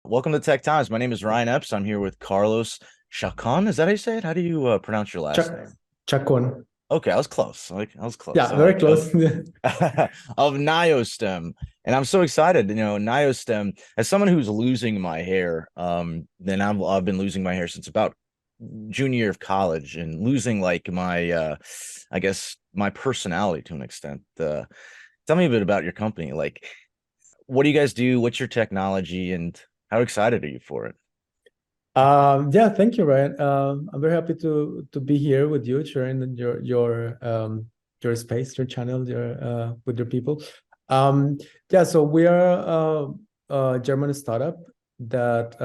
Welcome to Tech Times. My name is Ryan Epps. I'm here with Carlos Chacon. Is that how you say it? How do you pronounce your last name? Chacón. Okay, I was close. I was close. Yeah, I very like close. of Niostem. And I'm so excited. Niostem, as someone who's losing my hair, then I've been losing my hair since about junior year of college and losing like my I guess my personality to an extent. Tell me a bit about your company. Like, what do you guys do? What's your technology and how excited are you for it? Yeah, thank you, Ryan. I'm very happy to be here with you, sharing your space, your channel, your with your people. Yeah, so we are a German startup that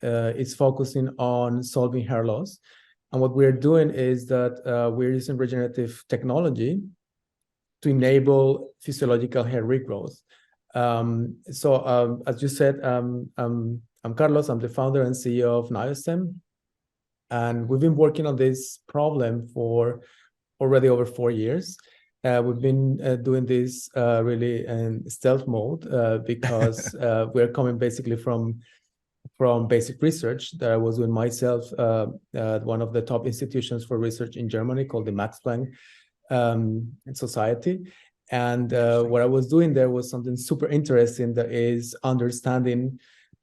is focusing on solving hair loss. And what we're doing is that we're using regenerative technology to enable physiological hair regrowth. As you said, I'm Carlos. I'm the founder and CEO of Niostem, and we've been working on this problem for already over 4 years. We've been doing this really in stealth mode because we're coming basically from basic research that I was doing myself at one of the top institutions for research in Germany called the Max Planck Society. And what I was doing there was something super interesting, that is understanding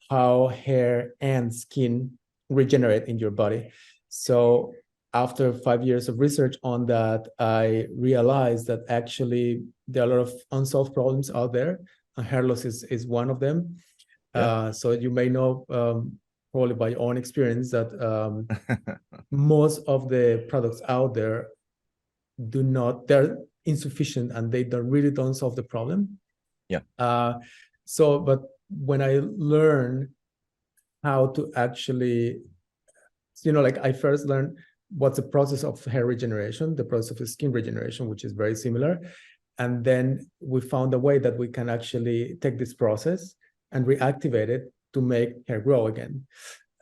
how hair and skin regenerate in your body. So after 5 years of research on that, I realized that actually there are a lot of unsolved problems out there, and hair loss is one of them. Yeah. So you may know probably by your own experience that most of the products out there they're insufficient, and they really don't solve the problem. Yeah. But when I learned how to actually, like I first learned what's the process of hair regeneration, the process of skin regeneration, which is very similar. And then we found a way that we can actually take this process and reactivate it to make hair grow again.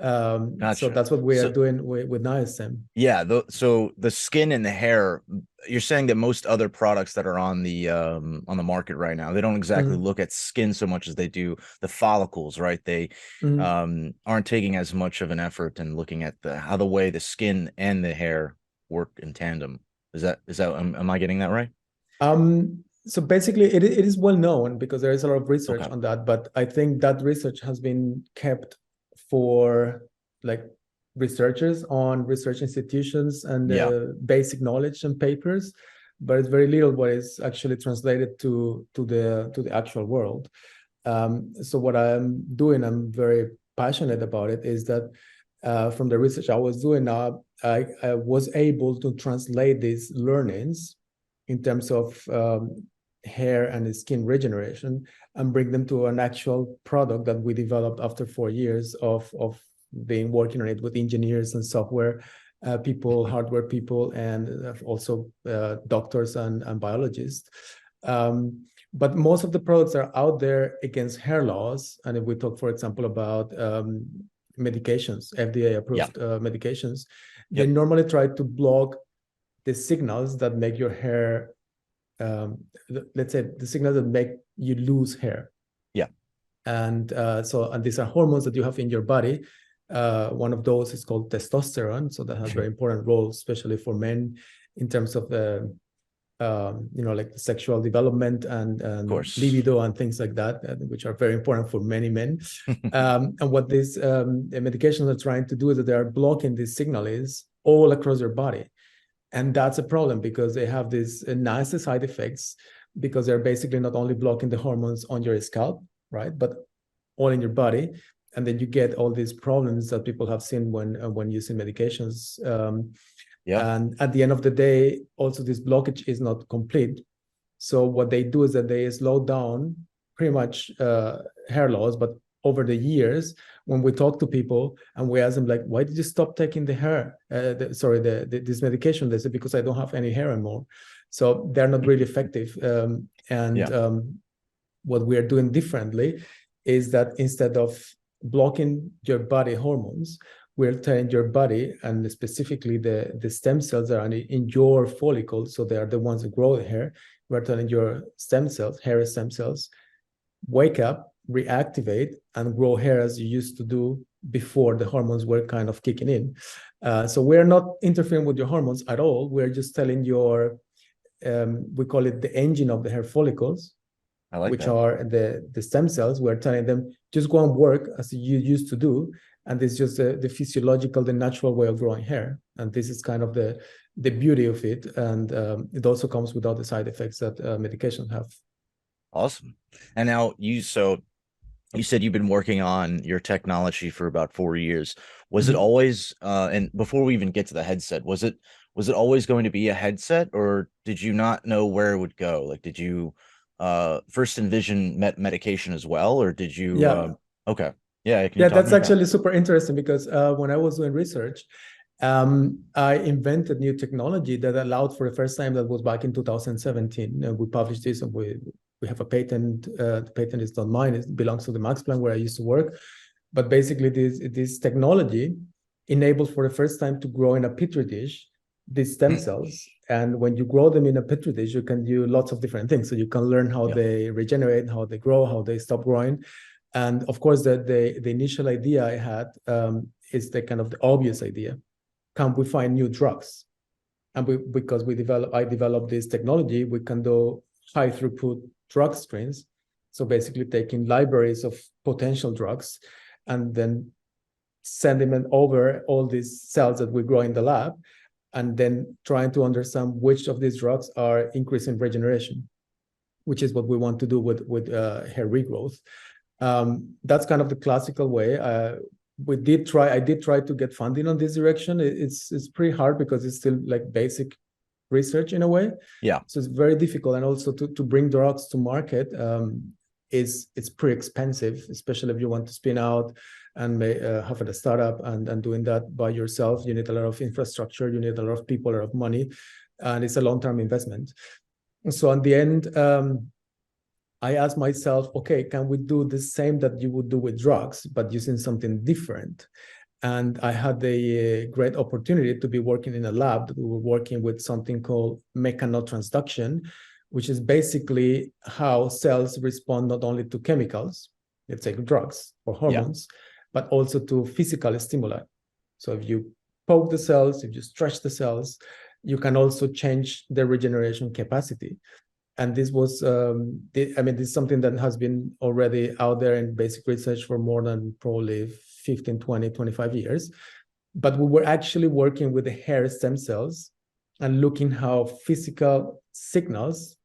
Gotcha. So that's what we are doing with Niostem. Yeah, so the skin and the hair, you're saying that most other products that are on the market right now, they don't exactly look at skin so much as they do the follicles, right? They aren't taking as much of an effort in looking at how the way the skin and the hair work in tandem. Am I getting that right? So basically it is well known because there is a lot of research Okay. on that, but I think that research has been kept for like researchers on research institutions and basic knowledge and papers, but it's very little what is actually translated to the actual world. So what I'm doing, I'm very passionate about it, is that from the research I was doing, I was able to translate these learnings in terms of hair and skin regeneration and bring them to an actual product that we developed after 4 years of being working on it with engineers and software people, hardware people, and also doctors and biologists. But most of the products are out there against hair loss. And if we talk, for example, about medications, FDA-approved medications, they normally try to block the signals that make your hair, let's say the signals that make you lose hair. Yeah. And these are hormones that you have in your body. One of those is called testosterone. So that has a very important role, especially for men, in terms of the, like the sexual development and libido and things like that, which are very important for many men. And what these medications are trying to do is that they are blocking these signals all across your body. And that's a problem because they have these nasty side effects, because they're basically not only blocking the hormones on your scalp, right, but all in your body. And then you get all these problems that people have seen when using medications. And at the end of the day, also this blockage is not complete. So what they do is that they slow down pretty much hair loss, but over the years, when we talk to people and we ask them, like, why did you stop taking this medication? They say, because I don't have any hair anymore. So they're not really effective. What we are doing differently is that instead of blocking your body hormones, we're telling your body, and specifically the stem cells that are in your follicles, so they are the ones that grow the hair, we're telling your stem cells, hair stem cells, wake up, reactivate, and grow hair as you used to do before the hormones were kind of kicking in. So we're not interfering with your hormones at all. We're just telling your, we call it the engine of the hair follicles, I like which that. are the stem cells. We're telling them, just go and work as you used to do. And this is just the physiological, the natural way of growing hair. And this is kind of the beauty of it. And it also comes without the side effects that medications have. Awesome. And now you said you've been working on your technology for about 4 years. Was it Mhm. always and before we even get to the headset, was it always going to be a headset, or did you not know where it would go? Like, did you first envision medication as well, or did you Yeah. okay. Yeah, can you Yeah, talk that's more about actually super interesting because when I was doing research, I invented new technology that allowed for the first time. That was back in 2017. We published this, and we have a patent. The patent is not mine; it belongs to the Max Planck where I used to work. But basically, this technology enables for the first time to grow in a petri dish these stem cells. And when you grow them in a petri dish, you can do lots of different things. So you can learn how yeah. they regenerate, how they grow, how they stop growing. And of course, the initial idea I had is the kind of the obvious idea. Can we find new drugs? And because I developed this technology, we can do high throughput drug screens. So basically taking libraries of potential drugs and then sending them over all these cells that we grow in the lab, and then trying to understand which of these drugs are increasing regeneration, which is what we want to do with hair regrowth. That's kind of the classical way. I did try to get funding on this direction. It's pretty hard because it's still like basic research in a way. Yeah. So it's very difficult, and also to bring drugs to market it's pretty expensive, especially if you want to spin out and have a startup and doing that by yourself. You need a lot of infrastructure, you need a lot of people, a lot of money, and it's a long-term investment. So in the end, I asked myself, okay, can we do the same that you would do with drugs, but using something different? And I had a great opportunity to be working in a lab. We were working with something called mechanotransduction, which is basically how cells respond not only to chemicals, let's say drugs or Yeah. hormones, but also to physical stimuli. So if you poke the cells, if you stretch the cells, you can also change their regeneration capacity. And this was this is something that has been already out there in basic research for more than probably 15, 20, 25 years. But we were actually working with the hair stem cells and looking how physical signals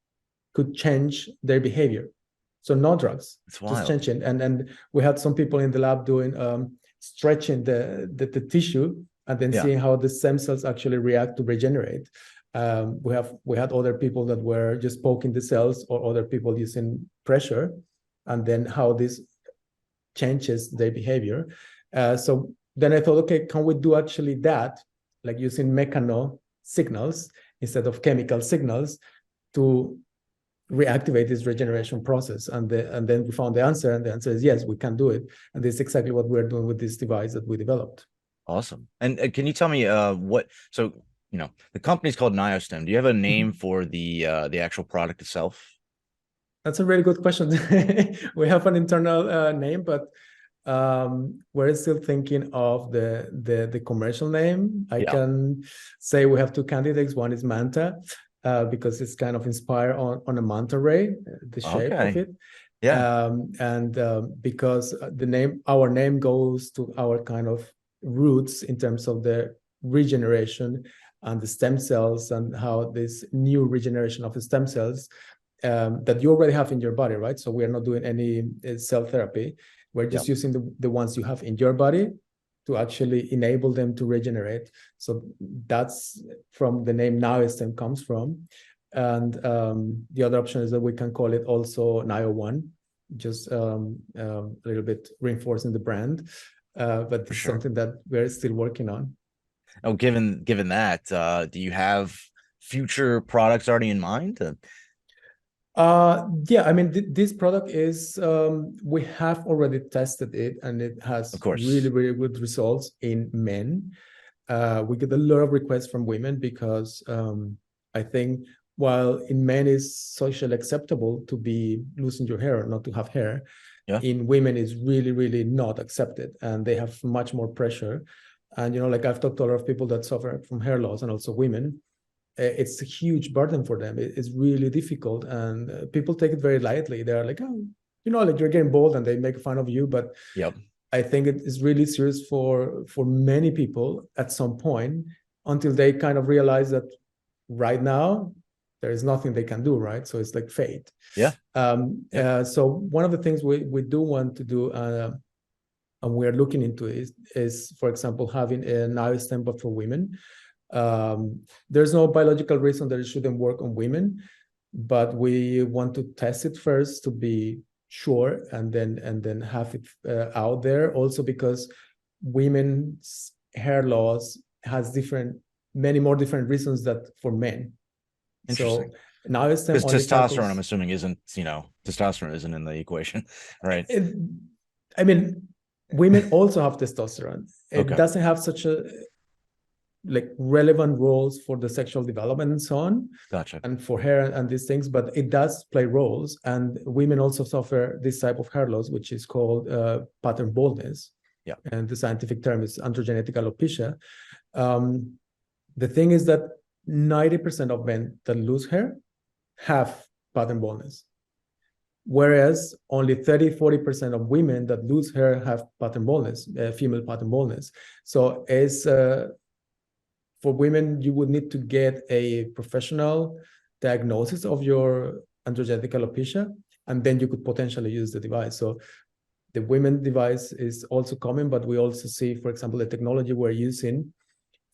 could change their behavior. So no drugs, It's just wild. changing. And we had some people in the lab doing stretching the tissue and then Yeah. seeing how the stem cells actually react to regenerate. We had other people that were just poking the cells, or other people using pressure, and then how this changes their behavior. So then I thought, okay, can we do actually that, like using mechano signals instead of chemical signals to reactivate this regeneration process? And then we found the answer, and the answer is yes, we can do it. And this is exactly what we're doing with this device that we developed. Awesome. And can you tell me what so the company's called Niostem. Do you have a name for the actual product itself? That's a really good question. We have an internal name, but we're still thinking of the commercial name. I Yeah. can say we have two candidates. One is Manta, because it's kind of inspired on a manta ray, the shape of Okay. it. Yeah. And because our name goes to our kind of roots in terms of the regeneration and the stem cells, and how this new regeneration of the stem cells that you already have in your body, right? So we are not doing any cell therapy. We're Yeah. just using the ones you have in your body to actually enable them to regenerate. So that's from the name Niostem comes from. And the other option is that we can call it also Nio1, just a little bit reinforcing the brand. But For this is sure. something that we're still working on. Oh, given that, do you have future products already in mind? Yeah, I mean, this product is, we have already tested it, and it Of has really, course. really good results in men. We get a lot of requests from women because I think while in men is socially acceptable to be losing your hair or not to have hair, in women is really, really not accepted, and they have much more pressure. And like I've talked to a lot of people that suffer from hair loss, and also women. It's a huge burden for them. It's really difficult, and people take it very lightly. They're like, oh, like you're getting bald, and they make fun of you. But I think it is really serious for many people at some point, until they kind of realize that right now there is nothing they can do, right? So it's like fate. So one of the things we do want to do, and we're looking into is for example having a Niostem but for women. There's no biological reason that it shouldn't work on women, but we want to test it first to be sure, and then have it out there. Also because women's hair loss has many more different reasons than for men. Interesting. So now it's because testosterone, I'm assuming, testosterone isn't in the equation, right? I mean, women also have testosterone. It doesn't have such a relevant roles for the sexual development and so on. Gotcha. And for hair and these things, but it does play roles. And women also suffer this type of hair loss, which is called pattern baldness. Yeah. And the scientific term is androgenetic alopecia. The thing is that 90% of men that lose hair have pattern baldness, whereas only 30-40% of women that lose hair have pattern baldness, female pattern baldness. So as for women, you would need to get a professional diagnosis of your androgenetic alopecia, and then you could potentially use the device. So the women device is also common, but we also see, for example, the technology we're using,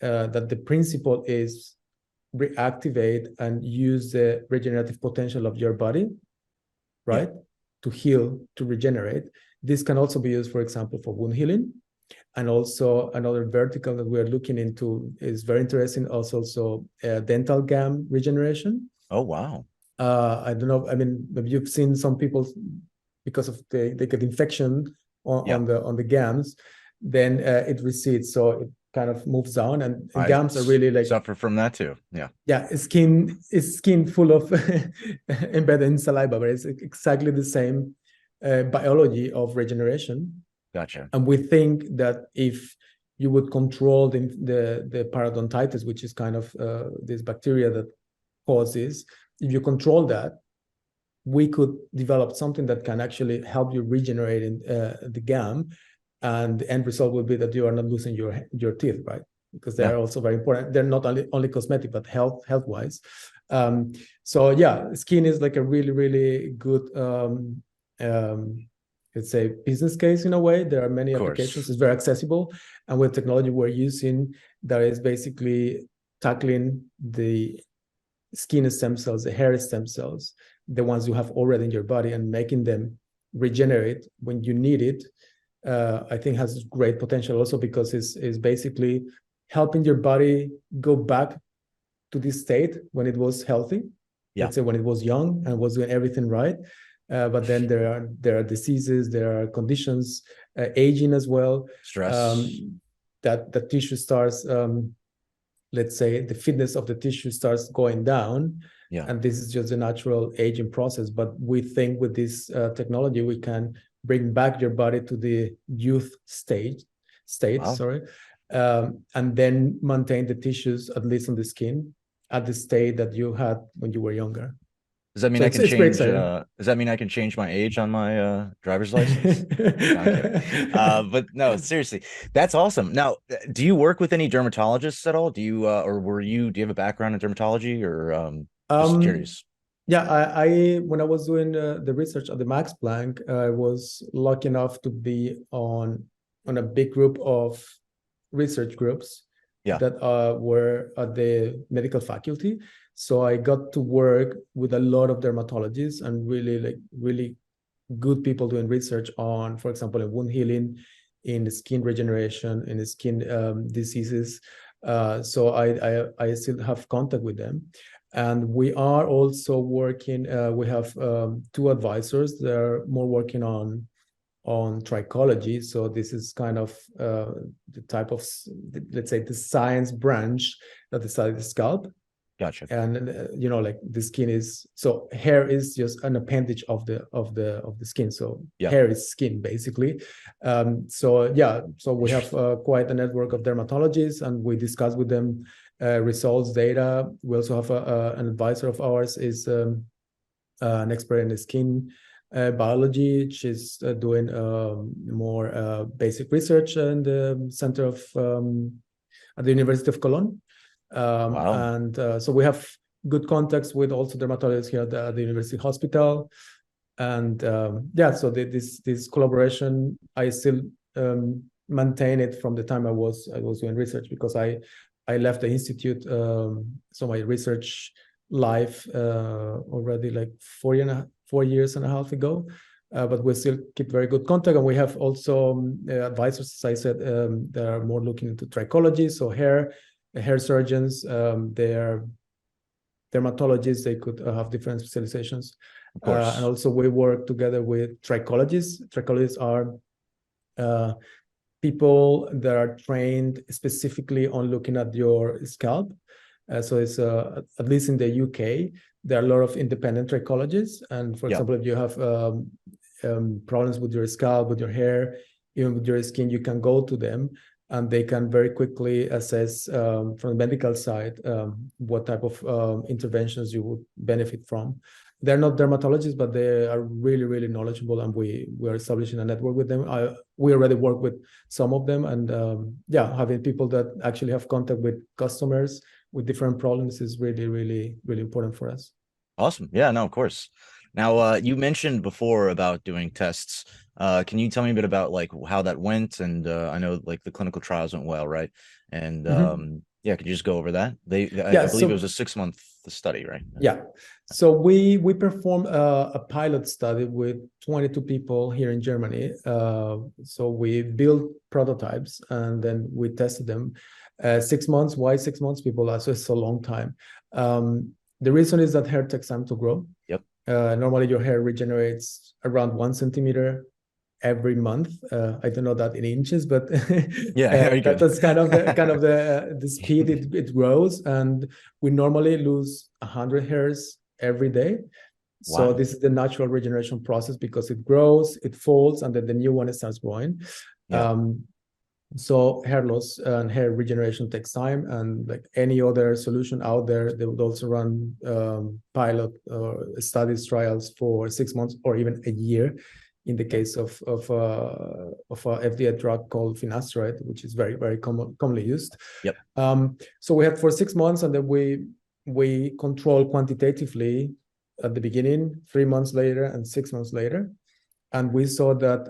that the principle is reactivate and use the regenerative potential of your body, right? To heal, to regenerate. This can also be used, for example, for wound healing. And also another vertical that we're looking into is very interesting, also dental gum regeneration. Oh, wow. I don't know. I mean, maybe you've seen some people, because of they get infection on the gums, then it recedes. So it kind of moves down, and gums are really suffer from that too. Skin full of embedded in saliva, but it's exactly the same biology of regeneration. Gotcha. And we think that if you would control the parodontitis, which is kind of this bacteria that causes, if you control that, we could develop something that can actually help you regenerate in the gum, and the end result will be that you are not losing your teeth, right? Because they are also very important. They're not only cosmetic, but health wise. So yeah, skin is like a really, really good let's say business case in a way. There are many applications. It's very accessible, and with technology we're using that is basically tackling the skin stem cells, the hair stem cells, the ones you have already in your body, and making them regenerate when you need it. I think has great potential also because it's basically helping your body go back to this state when it was healthy. Let's say when it was young and was doing everything right. But then there are diseases, there are conditions, aging as well. Stress. That the tissue starts, let's say the fitness of the tissue starts going down. And this is just a natural aging process. But we think with this technology, we can bring back your body to the youth state, and then maintain the tissues, at least on the skin, at the state that you had when you were younger. Does that mean I can change? Does that mean I can change my age on my driver's license? But no, seriously, that's awesome. Now, do you work with any dermatologists at all? Do you, or do you have a background in dermatology, or just curious? Yeah, I when I was doing the research at the Max Planck, I was lucky enough to be on a big group of research groups that were at the medical faculty. So I got to work with a lot of dermatologists and really good people doing research on, for example, in wound healing, in skin regeneration, in skin diseases. So I still have contact with them. And we are also working, we have two advisors that are more working on trichology. So this is kind of the type of, let's say, the science branch that studies the scalp. Gotcha. And like the skin is, so hair is just an appendage of the skin. So Yeah. hair is skin basically. So we have quite a network of dermatologists, and we discuss with them results, data. We also have an advisor of ours is an expert in the skin biology. She's doing more basic research in the center of at the University of Cologne. Wow. And so we have good contacts with also dermatologists here at the University Hospital. And so this collaboration, I still maintain it from the time I was doing research, because I left the institute, so my research life already like 4 years and a half ago. But we still keep very good contact, and we have also advisors, as I said, that are more looking into trichology, so hair surgeons. They are dermatologists. They could have different specializations. Of course. And also we work together with trichologists. Trichologists are people that are trained specifically on looking at your scalp. So it's at least in the UK, there are a lot of independent trichologists. And for example, if you have problems with your scalp, with your hair, even with your skin, you can go to them, and they can very quickly assess from the medical side what type of interventions you would benefit from. They're not dermatologists, but they are really, really knowledgeable, and we are establishing a network with them. We already work with some of them, and having people that actually have contact with customers with different problems is really, really, really important for us. Awesome. Yeah, no, of course. Now, you mentioned before about doing tests. Can you tell me a bit about like how that went? And I know like the clinical trials went well, right? And could you just go over that? I believe it was a 6-month study, right? Yeah. So we performed a pilot study with 22 people here in Germany. So we built prototypes, and then we tested them. 6 months. Why 6 months? People ask, so it's a long time. The reason is that hair takes time to grow. Yep. Normally your hair regenerates around 1 centimeter every month. I don't know that in inches, but that's kind of the speed it grows. And we normally lose 100 hairs every day. So Wow. this is the natural regeneration process, because it grows, it folds, and then the new one starts growing. Yeah. So hair loss and hair regeneration takes time, and like any other solution out there, they would also run pilot studies, trials for 6 months or even a year. In the case of a FDA drug called finasteride, which is very, very commonly used. Yep. So we had for 6 months, and then we control quantitatively at the beginning, 3 months later, and 6 months later. And we saw that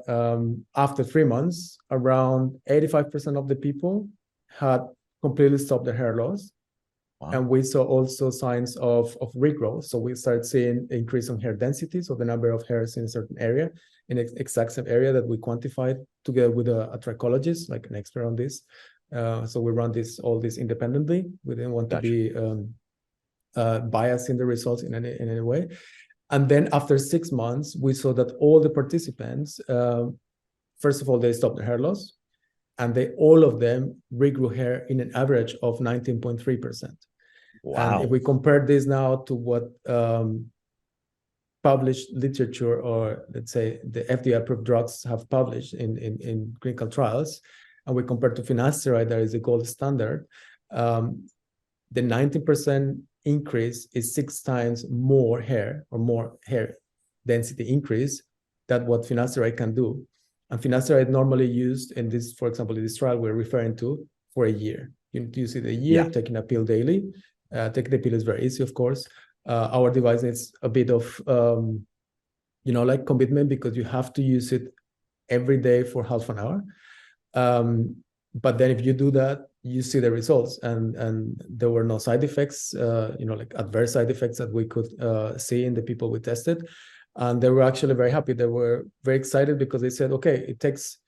after 3 months, around 85% of the people had completely stopped their hair loss. Wow. And we saw also signs of regrowth. So we started seeing increase in hair density, so the number of hairs in a certain area, in an exact same area that we quantified together with a trichologist, like an expert on this. So we run all this independently. We didn't want to be biased in the results in any way. And then after 6 months, we saw that all the participants, first of all, they stopped their hair loss, and all of them regrew hair in an average of 19.3%. Wow. And if we compare this now to what published literature, or let's say the FDA-approved drugs have published in clinical trials, and we compare to finasteride, that is the gold standard, the 19% increase is 6 times more hair, or more hair density increase, than what finasteride can do. And finasteride normally used in this, for example, in this trial we're referring to, for a year. You need to use it a year, taking a pill daily. Taking the pill is very easy, of course. Our device needs a bit of, like commitment, because you have to use it every day for half an hour. But then if you do that, you see the results, and there were no side effects, like adverse side effects that we could see in the people we tested. And they were actually very happy. They were very excited, because they said, okay, it takes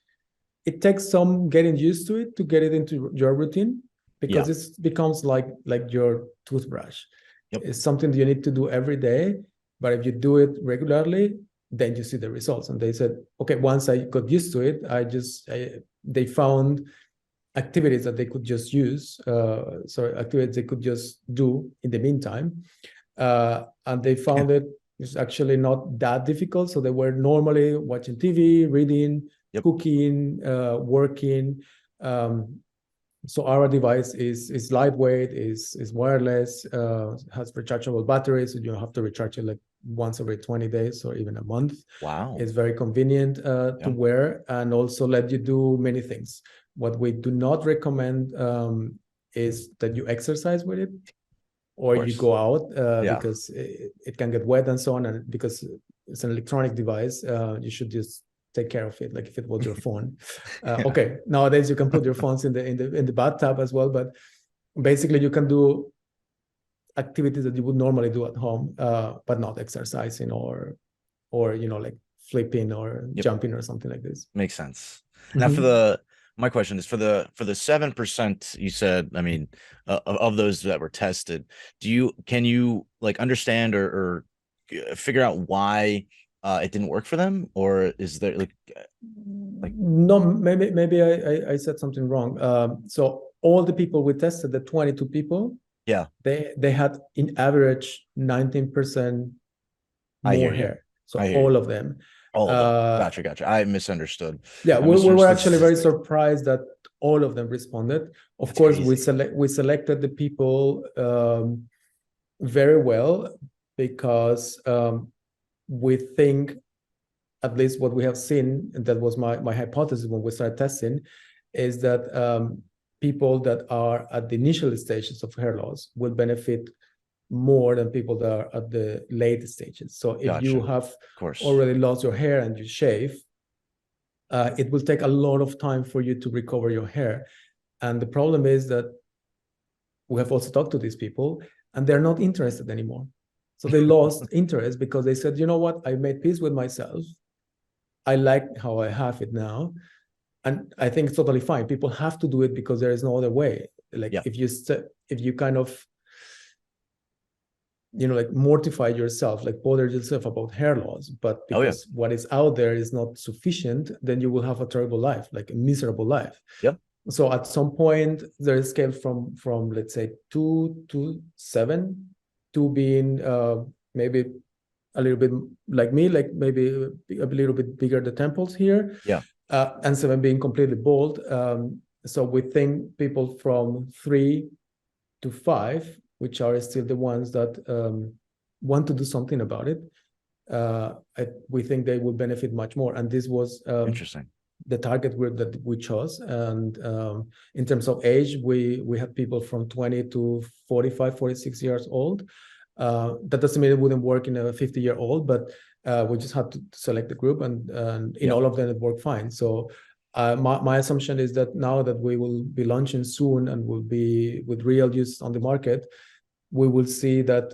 some getting used to it to get it into your routine, because it becomes like your toothbrush. Yep. It's something that you need to do every day, but if you do it regularly, then you see the results. And they said, okay, once I got used to it, they found activities that they could just use, activities they could just do in the meantime. And they found it's actually not that difficult. So they were normally watching TV, reading, cooking, working. So our device is lightweight, is wireless, has rechargeable batteries. So you don't have to recharge it like once every 20 days or even a month. Wow. It's very convenient to wear, and also let you do many things. What we do not recommend is that you exercise with it or you go out because it can get wet and so on. And because it's an electronic device, you should just take care of it, like if it was your phone. Okay, nowadays you can put your phones in the bathtub as well, but basically you can do activities that you would normally do at home, but not exercising or like flipping or jumping or something like this. Makes sense. Now my question is for the 7% you said, I mean, of those that were tested, can you like understand or figure out why it didn't work for them, or is there like no, maybe I said something wrong. So all the people we tested, the 22 people, they had in average 19% more hair. So all of them. Gotcha. I misunderstood. Yeah, we were actually very surprised that all of them responded. Of course, we selected the people very well because we think, at least what we have seen, and that was my hypothesis when we started testing, is that people that are at the initial stages of hair loss will benefit more than people that are at the late stages. So if you have already lost your hair and you shave, it will take a lot of time for you to recover your hair. And the problem is that we have also talked to these people and they're not interested anymore. So they lost interest because they said, you know what, I made peace with myself. I like how I have it now. And I think it's totally fine. People have to do it because there is no other way. Like if you kind of, like mortify yourself, like bother yourself about hair loss, but because what is out there is not sufficient, then you will have a terrible life, like a miserable life. So at some point there is scale from let's say 2 to 7, 2 being maybe a little bit like me, like maybe a little bit bigger the temples here, and 7 being completely bald. So we think people from 3 to 5, which are still the ones that want to do something about it, we think they will benefit much more. And this was interesting, the target group that we chose. And in terms of age, we had people from 20 to 45, 46 years old. That doesn't mean it wouldn't work in a 50-year-old, but we just had to select the group, and in all of them it worked fine. So my assumption is that now that we will be launching soon and will be with real use on the market, we will see that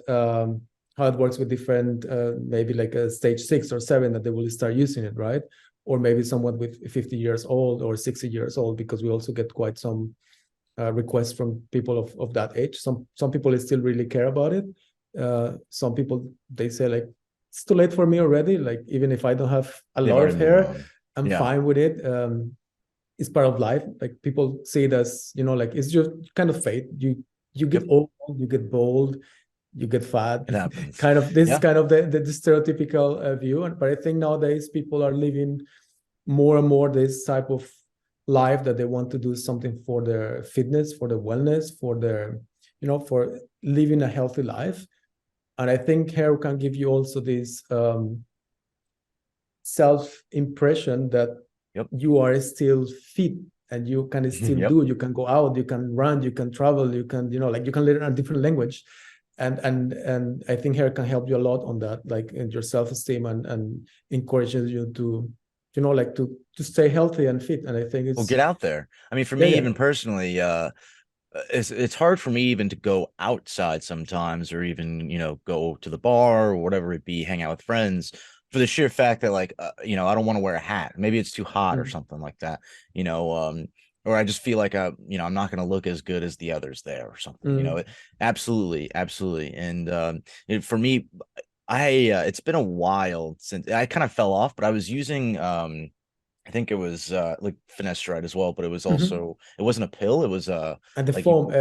how it works with different, maybe like a stage 6 or 7, that they will start using it, right? Or maybe someone with 50 years old or 60 years old, because we also get quite some requests from people of that age. Some people still really care about it. Some people, they say like, it's too late for me already. Like, even if I don't have a lot of hair, I'm fine with it. It's part of life. Like, people see it as, like, it's just kind of fate. You get old, you get bald, you get fat. It happens. Kind of this is kind of the stereotypical view. But I think nowadays people are living more and more this type of life, that they want to do something for their fitness, for their wellness, for their, for living a healthy life. And I think hair can give you also this self-impression that you are still fit, and you can still you can go out, you can run, you can travel, you can, like, you can learn a different language. And I think hair can help you a lot on that, like in your self-esteem, and encourages you to, like to stay healthy and fit. And I think it's, get out there. I mean, for me, even personally, it's hard for me even to go outside sometimes, or even, go to the bar or whatever it be, hang out with friends, for the sheer fact that, like, I don't want to wear a hat. Maybe it's too hot or something like that, or I just feel like I'm not going to look as good as the others there or something. Absolutely. And for me, it's been a while since I kind of fell off, but I was using I think it was like finasteride as well, but it was Mhm. also, it wasn't a pill. It was And the like you, foam,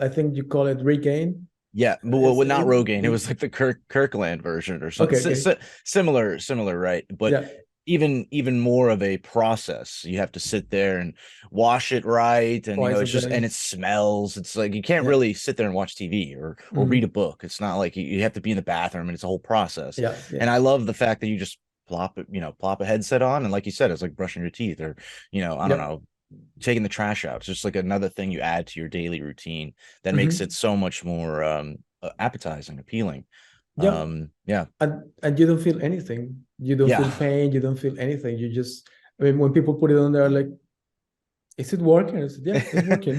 I think you call it regain. yeah, but Is not it, Rogaine. It was like the Kirkland version or something. okay, okay. Similar, right? But Yeah, even more of a process. You have to sit there and wash it right, and twice a it's just, day. and it smells. It's like you can't Yeah. really sit there and watch TV or read a Mhm. book. It's not like you have to be in the bathroom, and it's a whole process. Yeah, yeah, And I love the fact that you just plop a headset on, and like you said, it's like brushing your teeth, or I don't yeah. know, taking the trash out. It's just like another thing you add to your daily routine that makes it Mhm. so much more appetizing, appealing. Yeah. Yeah, And you don't feel anything. You don't yeah. feel pain. You don't feel anything. You just, I mean, when people put it on there, like, is it working? I said, yeah, it's working.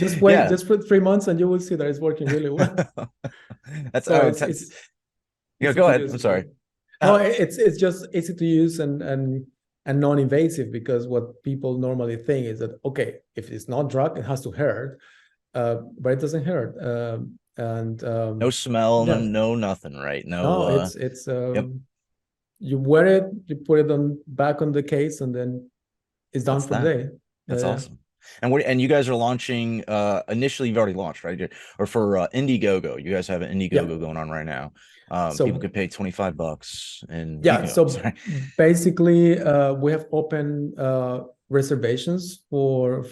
Just That, wait, yeah. just for 3 months, and you will see that it's working really well. That's So it's easy go to ahead. use I'm as well. sorry. No, Uh, it's just easy to use and non-invasive, because what people normally think is that, okay, if it's not drug, it has to hurt, but it doesn't hurt. And no smell, yeah, no nothing, right? No, no, it's yep, you wear it, you put it on back on the case, and then it's done that's for the that. day. Yeah, That's yeah, awesome. And you guys are launching initially, you've already launched, right? Or for Indiegogo. You guys have an yeah. Indiegogo going on right now. People So could pay $25 and you yeah, can go. so Sorry. basically, we have open reservations for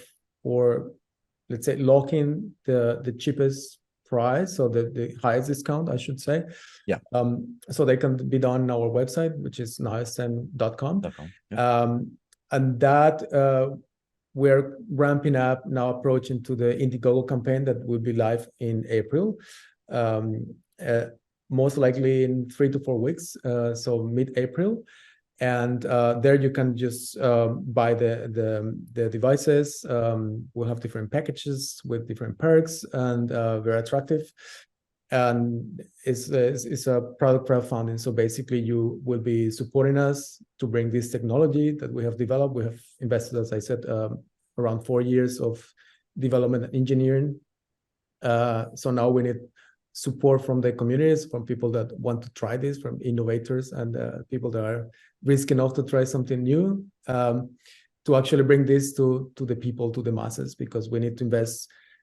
let's say locking the cheapest price, or the highest discount, I should say. Yeah. So they can be done on our website, which is niostem.com. .com. Yep. Um, and that we're ramping up now, approaching to the Indiegogo campaign that will be live in April. Um, uh, Most likely in 3 to 4 weeks, so mid-April. And there you can just buy the devices. We'll have different packages with different perks, and very attractive. And it's a product crowdfunding. So basically, you will be supporting us to bring this technology that we have developed. We have invested, as I said, around 4 years of development and engineering. So now we need support from the communities, from people that want to try this, from innovators, and people that are risk enough to try something new, to actually bring this to the people, to the masses, because we need to invest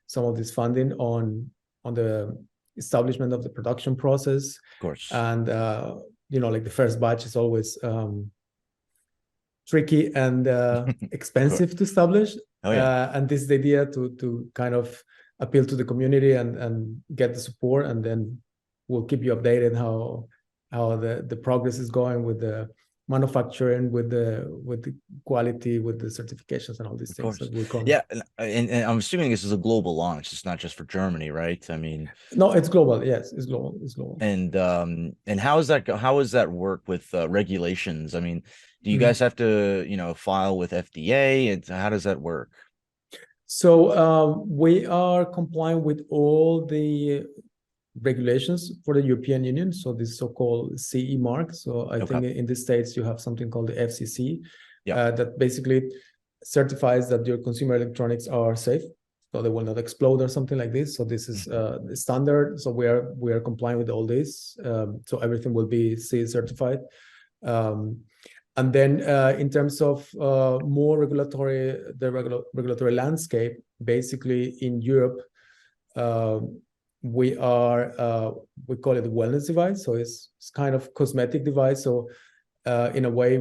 some of this funding on the establishment of the production process. Of course. And like the first batch is always tricky and Of course. expensive to establish. Oh yeah. And this is the idea, to kind of appeal to the community and get the support, and then we'll keep you updated how the progress is going with the manufacturing, with the quality, with the certifications, and all these Of things that course. will come. Yeah. And I'm assuming this is a global launch. It's not just for Germany, right? I mean, No, it's global. Yes, it's global. It's global. and how is that how does that work with regulations? I mean, do you guys Mhm. have to, file with FDA? And how does that work? So we are complying with all the regulations for the European Union. So this so-called CE mark. So I Okay. think in the States you have something called the FCC, Yeah. that basically certifies that your consumer electronics are safe, so they will not explode or something like this. So this is Mhm. the standard. So we are complying with all this. So everything will be CE certified. Um, and then in terms of more regulatory landscape, basically in Europe, um, we call it a wellness device. So it's kind of cosmetic device. So in a way,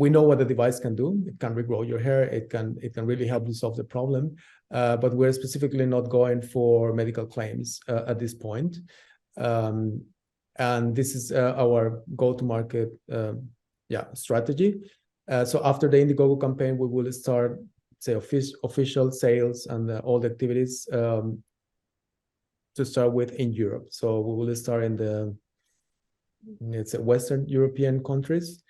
we know what the device can do. It can regrow your hair. It can really help you solve the problem. But we're specifically not going for medical claims at this point. Um, and this is our go-to-market strategy. So after the Indiegogo campaign, we will start, say, official sales and all the activities to start with in Europe. So we will start in the, let's say, Western European countries,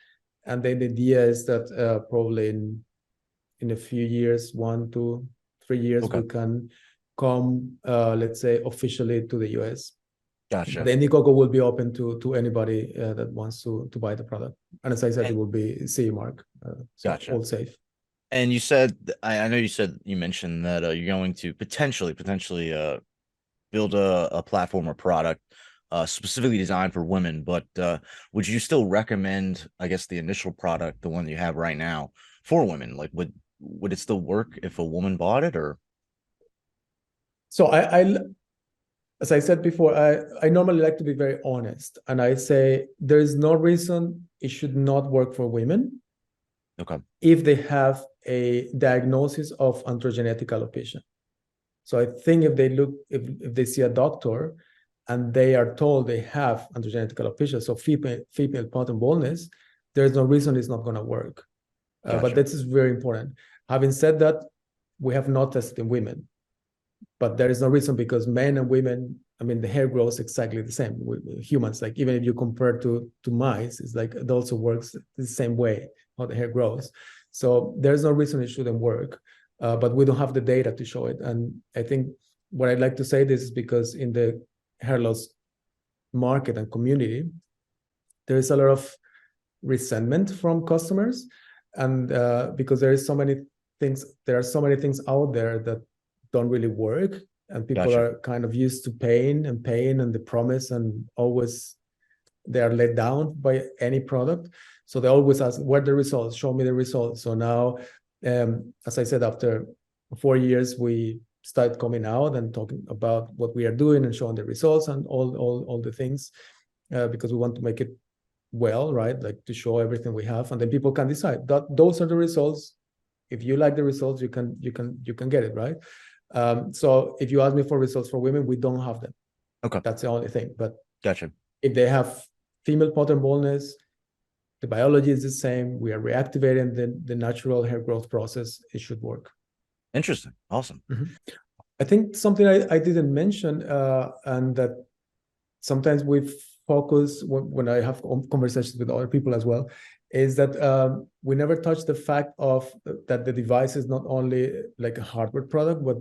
and then the idea is that probably in a few years, 1 to 3 years, Okay. we can come, let's say, officially to the US. But Gotcha. the Indiegogo will be open to anybody that wants to buy the product. And as I said, it And will be CE mark, so gotcha. all safe. And you said, I know you mentioned that you're going to potentially build a platform or product specifically designed for women, but would you still recommend, I guess, the initial product, the one you have right now, for women? Like, would it still work if a woman bought it, or? So as I said before, I normally like to be very honest, and I say there is no reason it should not work for women Okay, if they have a diagnosis of androgenetic alopecia. So I think if they see a doctor and they are told they have androgenetic alopecia, so female pattern baldness, there's no reason it's not going to work. But gotcha. that is very important. Having said that, we have not tested in women, but there is no reason, because men and women, I mean, the hair grows exactly the same with humans. Like, even if you compare to mice, it's like it also works the same way how the hair grows. So there's no reason it shouldn't work, but we don't have the data to show it. And I think what I'd like to say this is because in the hair loss market and community, there is a lot of resentment from customers, and because there are so many things out there that don't really work, and people Gotcha. are kind of used to pain and the promise, and always they are let down by any product. So they always ask, what are the results? Show me the results. So now, as I said, after 4 years, we started coming out and talking about what we are doing and showing the results and all the things, because we want to make it well, right? Like, to show everything we have, and then people can decide that those are the results. If you like the results, you can get it, right? So if you ask me for results for women, we don't have them. Okay, That's the only thing. But gotcha. if they have female pattern baldness, the biology is the same. We are reactivating the natural hair growth process. It should work. Interesting. Awesome. I think something I didn't mention, and that sometimes we focus when I have conversations with other people as well, is that we never touch the fact of that the device is not only like a hardware product, but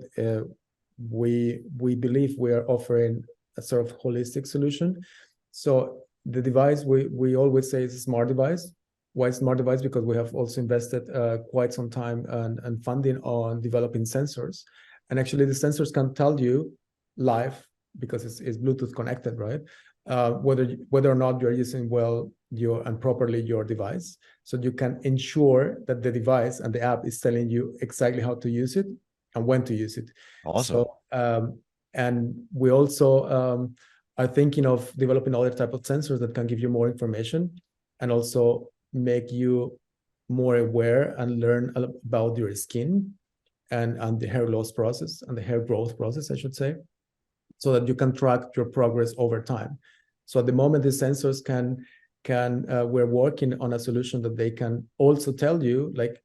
we believe we are offering a sort of holistic solution. So the device, we always say, is a smart device. Why smart device? Because we have also invested quite some time and funding on developing sensors, and actually the sensors can tell you live, because it's Bluetooth connected, right? Whether or not you're using well and properly your device, so you can ensure that the device and the app is telling you exactly how to use it and when to use it. Awesome. So and we also are thinking of developing other type of sensors that can give you more information and also make you more aware and learn about your skin and the hair loss process and the hair growth process, I should say, so that you can track your progress over time. So at the moment, the sensors we're working on a solution that they can also tell you, like,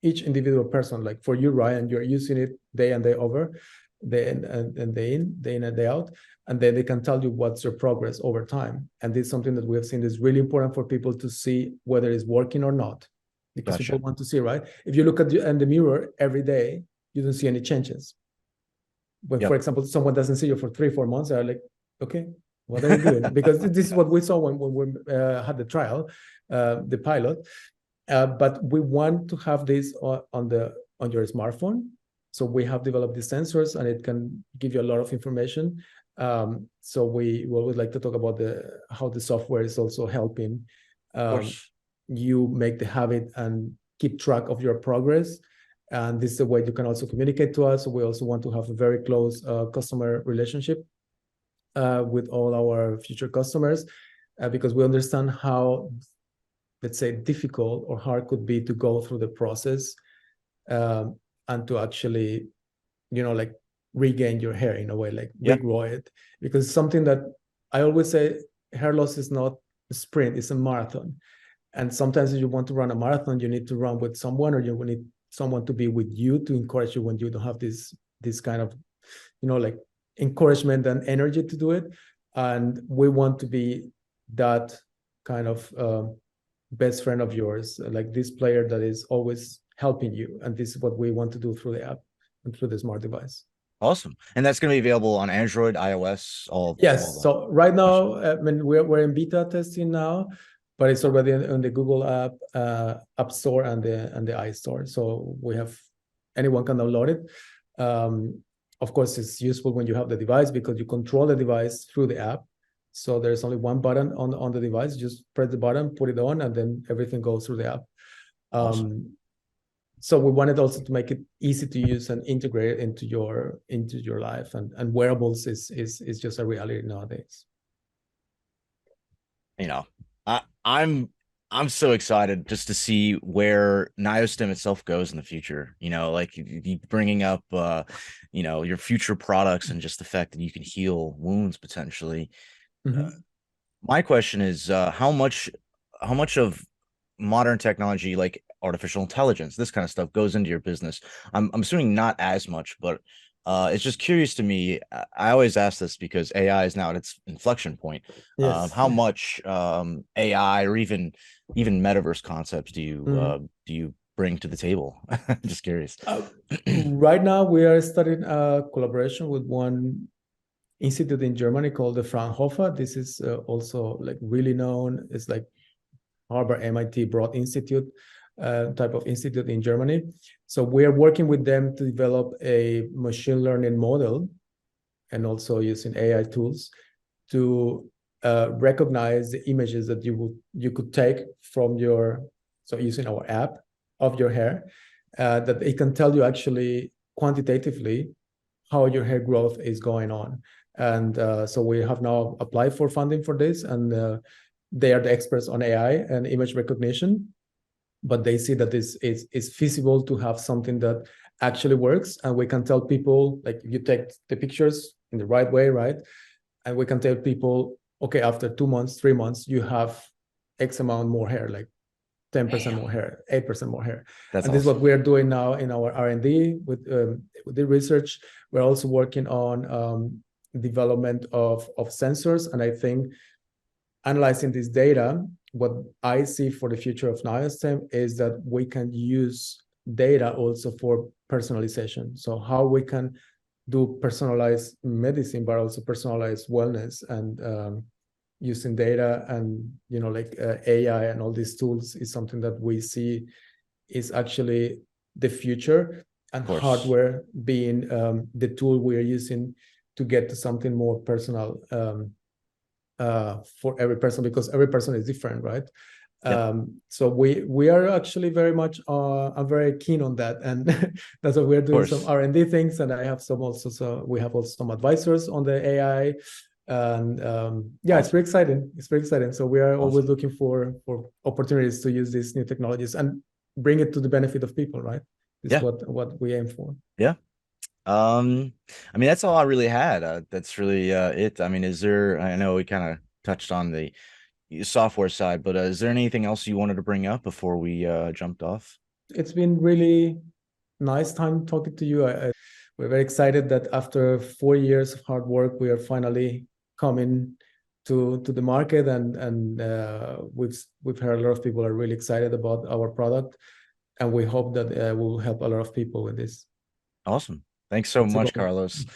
each individual person, like for you, Ryan, you're using it day and day over, day and day in and day out, and then they can tell you what's your progress over time. And this is something that we have seen is really important for people to see whether it's working or not, because Gotcha. people want to see, right? If you look at in the mirror every day, you don't see any changes. When, Yep. for example, someone doesn't see you for 3-4 months, they're like, okay, what are you doing? Because this is what we saw when we had the trial, the pilot. But we want to have this on your smartphone. So we have developed these sensors, and it can give you a lot of information. So we would like to talk about how the software is also helping Of course. you make the habit and keep track of your progress. And this is a way you can also communicate to us. We also want to have a very close customer relationship with all our future customers, because we understand how, let's say, difficult or hard could be to go through the process and to actually, like, regain your hair in a way, like regrow it. Because something that I always say, hair loss is not a sprint, it's a marathon. And sometimes if you want to run a marathon, you need to run with someone, or you need someone to be with you to encourage you when you don't have this kind of, like, encouragement and energy to do it. And we want to be that kind of best friend of yours, like this player that is always helping you. And this is what we want to do through the app and through the smart device. Awesome. And that's going to be available on Android, iOS, all Yes. So right Gotcha. now, I mean, we're in beta testing now, but it's already on the Google App Store and the iStore. So anyone can download it. Of course, it's useful when you have the device, because you control the device through the app. So there's only one button on the device. Just press the button, put it on, and then everything goes through the app. Awesome. So we wanted also to make it easy to use and integrate it into your life, and wearables is just a reality nowadays. You know, I'm so excited just to see where Niostem itself goes in the future. You know, like you bringing up, you know, your future products and just the fact that you can heal wounds potentially. Mm-hmm. My question is, how much of modern technology, like artificial intelligence, this kind of stuff, goes into your business? I'm assuming not as much, but it's just curious to me. I always ask this because AI is now at its inflection point. Yes. How much AI or even metaverse concepts do you bring to the table? Just curious. Right now, we are starting a collaboration with one institute in Germany called the Fraunhofer. This is also like really known. It's like Harvard, MIT, Broad Institute type of institute in Germany. So we are working with them to develop a machine learning model, and also using AI tools to recognize the images that you could take from so using our app of your hair, that it can tell you actually quantitatively how your hair growth is going on. And so we have now applied for funding for this, and they are the experts on AI and image recognition, but they see that this is feasible to have something that actually works, and we can tell people, like, you take the pictures in the right way, right? And we can tell people, okay, after 2 months, 3 months, you have X amount more hair, like 10% more hair, 8% more hair. That's And this is awesome. what we're doing now in our R&D with the research. We're also working on development of sensors. And I think analyzing this data, what I see for the future of Niostem is that we can use data also for personalization. So how we can do personalized medicine, but also personalized wellness, and using data and, you know, like AI and all these tools is something that we see is actually the future, and Of course. hardware being the tool we're using to get to something more personal for every person, because every person is different, right? Yep. So we are actually very much I'm very keen on that, and that's why we're Of doing some course. R&D things, and I have some also, so we have also some advisors on the AI, and yeah, it's very Awesome. exciting. It's very exciting. So we are always Awesome. looking for opportunities to use these new technologies and bring it to the benefit of people, right? This is Yeah. what we aim for. Yeah. I mean, that's all I really had. That's really it. I mean, is there, I know we kind of touched on the software side, but is there anything else you wanted to bring up before we jumped off? It's been really nice time talking to you. We're very excited that after 4 years of hard work, we are finally coming to the market, and we've heard a lot of people are really excited about our product, and we hope that we'll help a lot of people with this. Awesome. Thanks so That's a much, goal. Carlos.